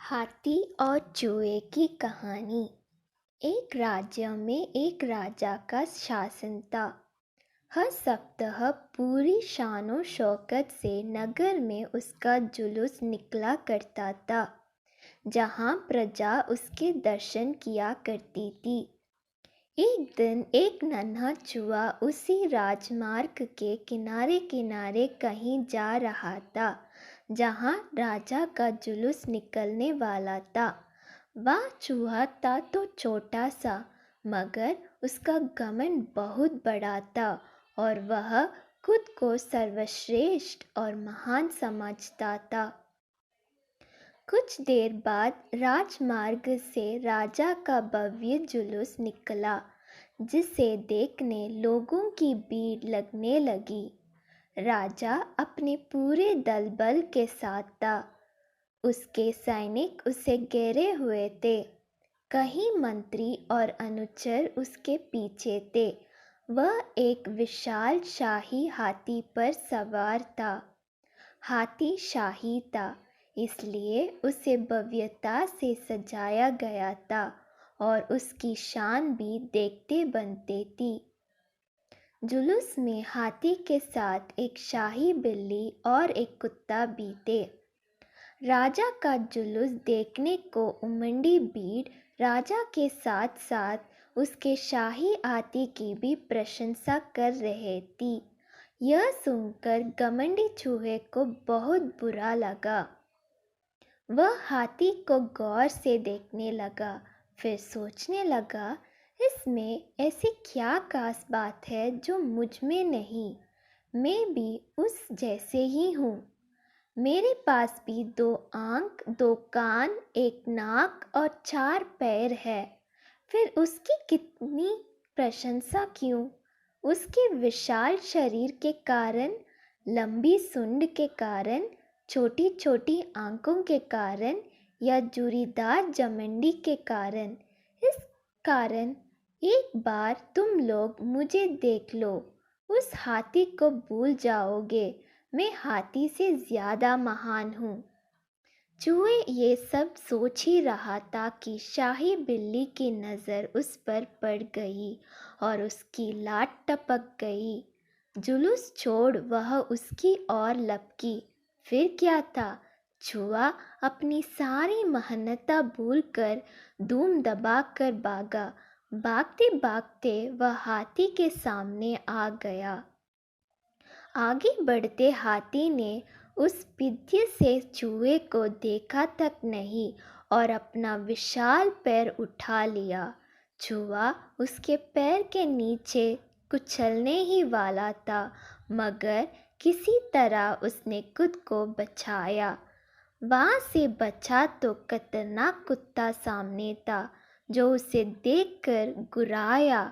हाथी और चूहे की कहानी। एक राज्य में एक राजा का शासन था। हर सप्ताह पूरी शानो शौकत से नगर में उसका जुलूस निकला करता था, जहाँ प्रजा उसके दर्शन किया करती थी। एक दिन एक नन्हा चूहा उसी राजमार्ग के किनारे किनारे कहीं जा रहा था, जहाँ राजा का जुलूस निकलने वाला था। वह चूहा था तो छोटा सा, मगर उसका घमंड बहुत बड़ा था और वह खुद को सर्वश्रेष्ठ और महान समझता था। कुछ देर बाद राजमार्ग से राजा का भव्य जुलूस निकला, जिसे देखने लोगों की भीड़ लगने लगी। राजा अपने पूरे दल बल के साथ था। उसके सैनिक उसे घेरे हुए थे। कई मंत्री और अनुचर उसके पीछे थे। वह एक विशाल शाही हाथी पर सवार था। हाथी शाही था, इसलिए उसे भव्यता से सजाया गया था और उसकी शान भी देखते बनते थी। जुलूस में हाथी के साथ एक शाही बिल्ली और एक कुत्ता भी थे। राजा का जुलूस देखने को उमड़ी भीड़ राजा के साथ साथ उसके शाही हाथी की भी प्रशंसा कर रहे थी। यह सुनकर घमंडी चूहे को बहुत बुरा लगा। वह हाथी को गौर से देखने लगा, फिर सोचने लगा, इसमें ऐसी क्या खास बात है जो मुझ में नहीं। मैं भी उस जैसे ही हूँ। मेरे पास भी 2 आँख, 2 कान, 1 नाक और 4 पैर है। फिर उसकी कितनी प्रशंसा क्यों? उसके विशाल शरीर के कारण, लंबी सूंड के कारण, छोटी छोटी आंखों के कारण या जूरीदार जमंडी के कारण? इस कारण एक बार तुम लोग मुझे देख लो, उस हाथी को भूल जाओगे। मैं हाथी से ज़्यादा महान हूँ। चूहे ये सब सोच ही रहा था कि शाही बिल्ली की नज़र उस पर पड़ गई और उसकी लात टपक गई। जुलूस छोड़ वह उसकी ओर लपकी। फिर क्या था? चूहा अपनी सारी मेहनत भूलकर धूम दबाकर भागा। भागते भागते वह हाथी के सामने आ गया। आगे बढ़ते हाथी ने उस विद्य से चूहे को देखा तक नहीं और अपना विशाल पैर उठा लिया। चूहा उसके पैर के नीचे कुचलने ही वाला था, मगर किसी तरह उसने खुद को बचाया। वहाँ से बचा तो खतरनाक कुत्ता सामने था, जो उसे देखकर गुर्राया।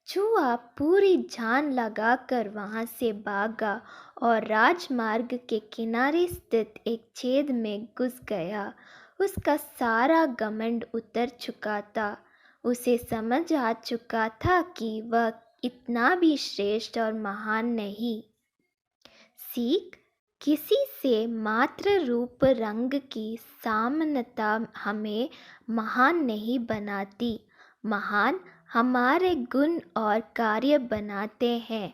चूहा पूरी जान लगाकर वहाँ से भागा और राजमार्ग के किनारे स्थित एक छेद में घुस गया। उसका सारा घमंड उतर चुका था। उसे समझ आ चुका था कि वह इतना भी श्रेष्ठ और महान नहीं। सीख: किसी से मात्र रूप रंग की समानता हमें महान नहीं बनाती। महान हमारे गुण और कार्य बनाते हैं।